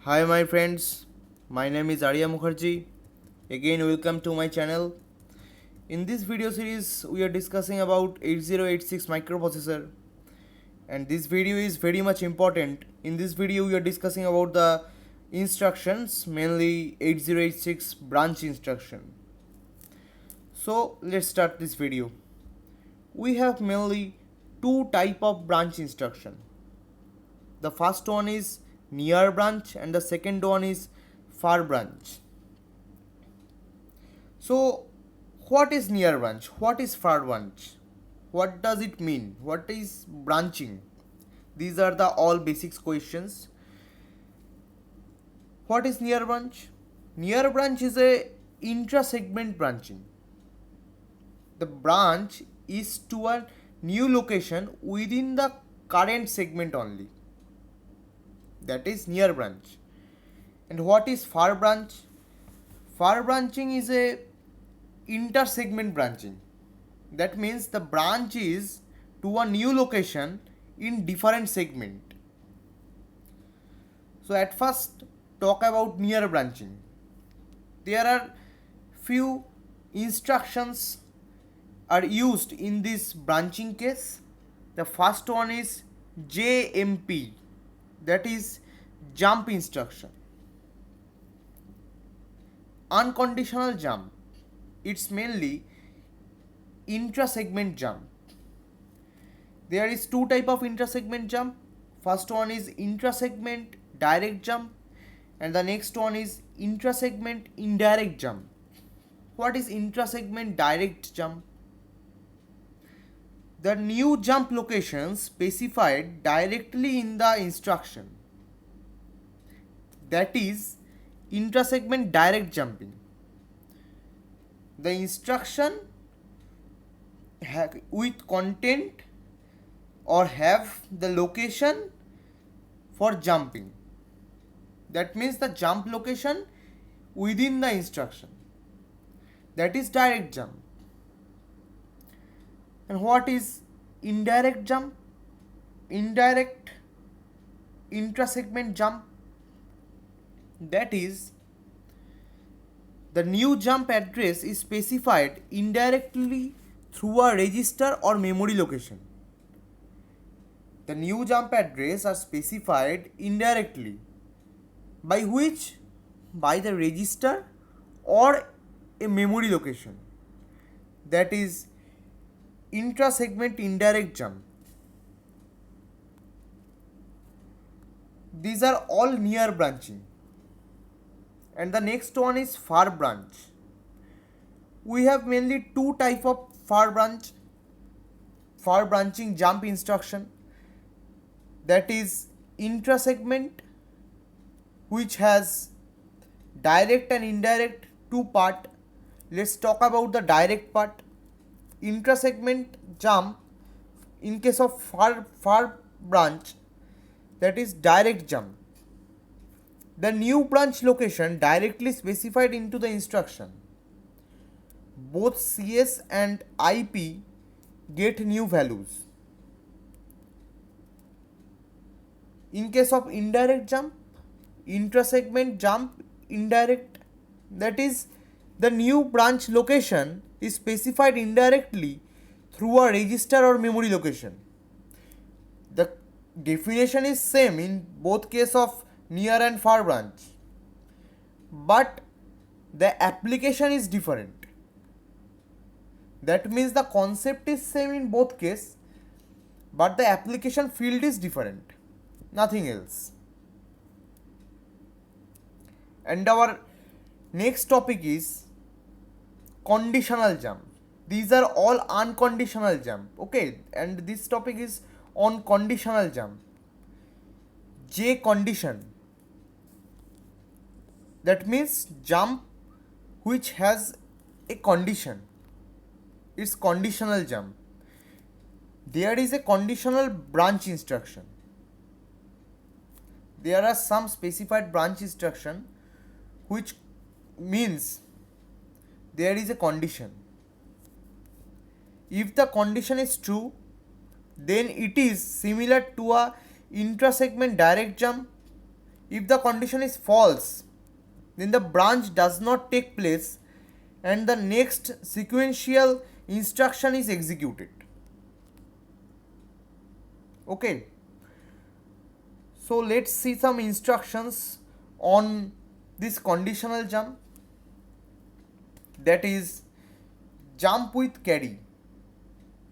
Hi my friends, my name is Arya Mukherjee. Again welcome to my channel. In this video series we are discussing about 8086 microprocessor, and this video is very much important. In this video we are discussing about the instructions, mainly 8086 branch instruction. So let's start this video. We have mainly two type of branch instruction. The first one is near branch and the second one is far branch. So what is near branch? What is far branch? What does it mean? What is branching? These are the all basics questions. What is near branch? Near branch is a intra-segment branching. The branch is to a new location within the current segment only. That is near branch. And what is far branch? Far branching is a inter-segment branching. That means the branch is to a new location in different segment. So at first talk about near branching. There are few instructions are used in this branching case. The first one is JMP, that is jump instruction. Unconditional jump, it's mainly intra-segment jump. There is two type of intra-segment jump. First one is intra-segment direct jump and the next one is intra-segment indirect jump. What is intra-segment direct jump? The new jump location specified directly in the instruction. That is intra-segment direct jumping. The instruction with content or have the location for jumping. That means the jump location within the instruction. That is direct jump. And what is indirect jump? Indirect intra-segment jump. That is the new jump address is specified indirectly through a register or memory location. The new jump address are specified indirectly. By which? By the register or a memory location. That is intra-segment indirect jump. These are all near branching. And the next one is far branch. We have mainly two type of far branching jump instruction. That is intra-segment, which has direct and indirect two part. Let's talk about the direct part. Intra-segment jump in case of far branch, that is direct jump. The new branch location directly specified into the instruction. Both CS and IP get new values. In case of indirect jump, intra-segment jump indirect, that is the new branch location is specified indirectly through a register or memory location. The definition is same in both case of near and far branch, but the application is different. That means the concept is same in both case, but the application field is different, nothing else. And our next topic is conditional jump. These are all unconditional jump, okay, and this topic is on conditional jump. J condition, that means jump which has a condition. It's conditional jump. There is a conditional branch instruction. There are some specified branch instruction which means there is a condition. If the condition is true, then it is similar to a intra-segment direct jump If the condition is false, then the branch does not take place and the next sequential instruction is executed. Okay, so let's see some instructions on this conditional jump, that is jump with carry.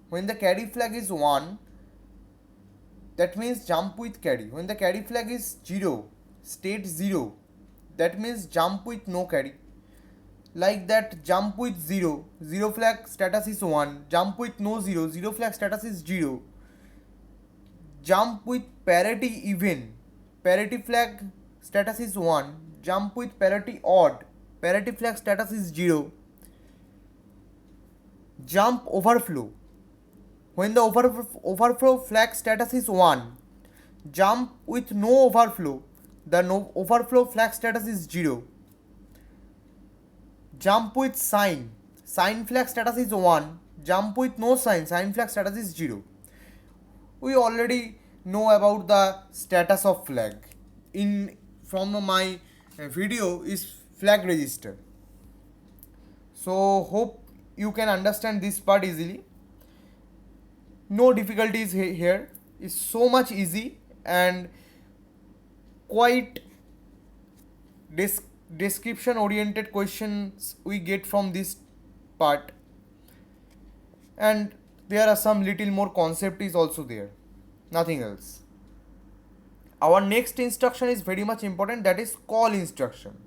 When the carry flag is 1, that means jump with carry. When the carry flag is 0, state 0, that means jump with no carry. Like that, jump with 0, 0 flag status is 1, jump with no 0, 0 flag status is 0. Jump with parity even, parity flag status is 1, jump with parity odd, parity flag status is 0. Jump overflow, when the overflow flag status is 1, jump with no overflow, the no overflow flag status is 0. Jump with sign, sign flag status is 1, jump with no sign, sign flag status is 0. We already know about the status of flag in from my video is flag register. So hope you can understand this part easily. No difficulties here, it's so much easy and quite description oriented questions we get from this part, and there are some little more concept is also there, nothing else. Our next instruction is very much important, that is call instruction.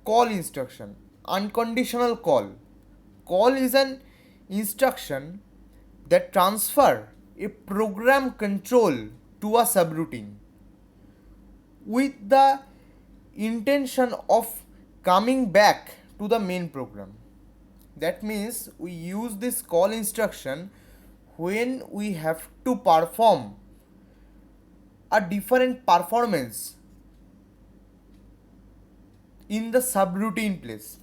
Call instruction, unconditional call. Call is an instruction that transfer a program control to a subroutine with the intention of coming back to the main program. That means we use this call instruction when we have to perform a different performance in the subroutine place.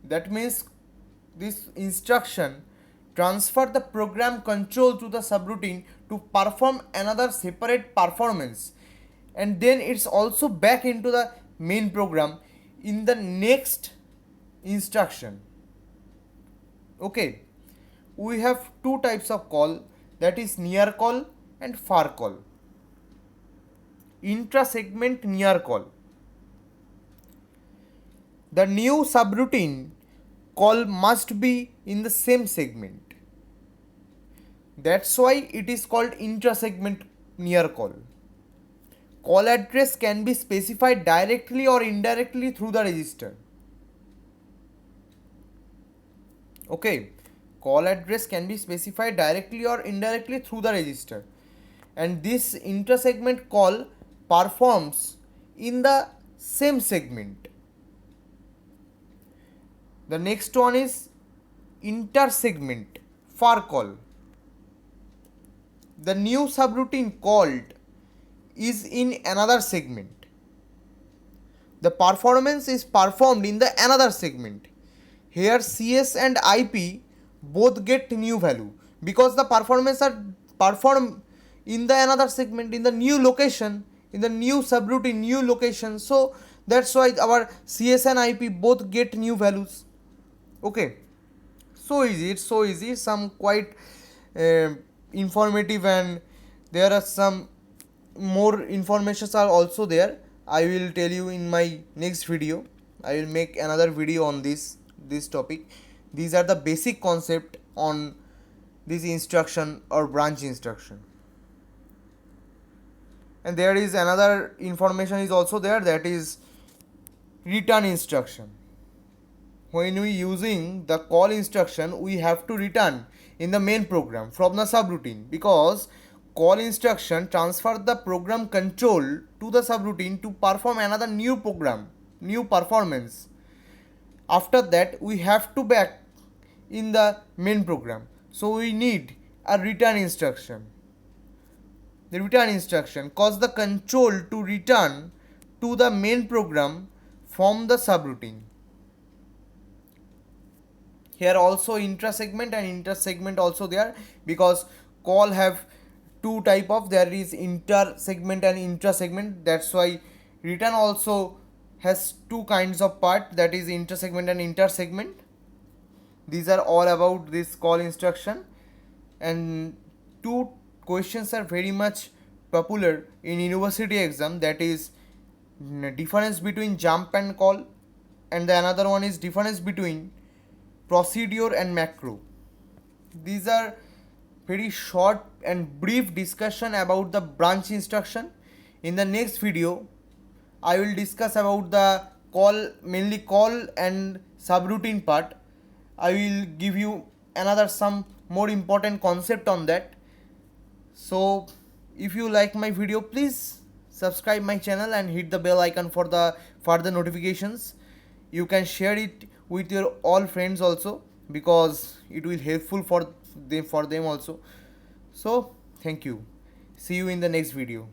That means this instruction transfer the program control to the subroutine to perform another separate performance, and then it's also back into the main program in the next instruction. Okay, we have two types of call, that is near call and far call. Intra-segment near call. The new subroutine call must be in the same segment. That's why it is called intra-segment near call. Call address can be specified directly or indirectly through the register. Okay, call address can be specified directly or indirectly through the register, and this intra-segment call performs in the same segment. The next one is inter-segment far call. The new subroutine called is in another segment. The performance is performed in the another segment. Here CS and IP both get new value because the performance are performed in the another segment, in the new location, in the new subroutine, new location. So that's why our CS and IP both get new values. Okay, so easy, it's so easy, some quite informative, and there are some more informations are also there. I will tell you in my next video. I will make another video on this topic. These are the basic concept on this instruction or branch instruction. And there is another information is also there, that is return instruction. When we using the call instruction, we have to return in the main program from the subroutine, because call instruction transfer the program control to the subroutine to perform another new program, new performance. After that we have to back in the main program, so we need a return instruction. The return instruction cause the control to return to the main program from the subroutine. Here also intra-segment and inter-segment also there, because call have two type of, there is inter segment and intra segment. That's why written also has two kinds of part, that is inter segment and inter segment. These are all about this call instruction, and two questions are very much popular in university exam, that is difference between jump and call, and the another one is difference between procedure and macro. These are very short and brief discussion about the branch instruction. In the next video I will discuss about the call, mainly call and subroutine part. I will give you another some more important concept on that. So if you like my video, please subscribe my channel and hit the bell icon for the further notifications. You can share it with your all friends also, because it will helpful for them also. So thank you. See you in the next video.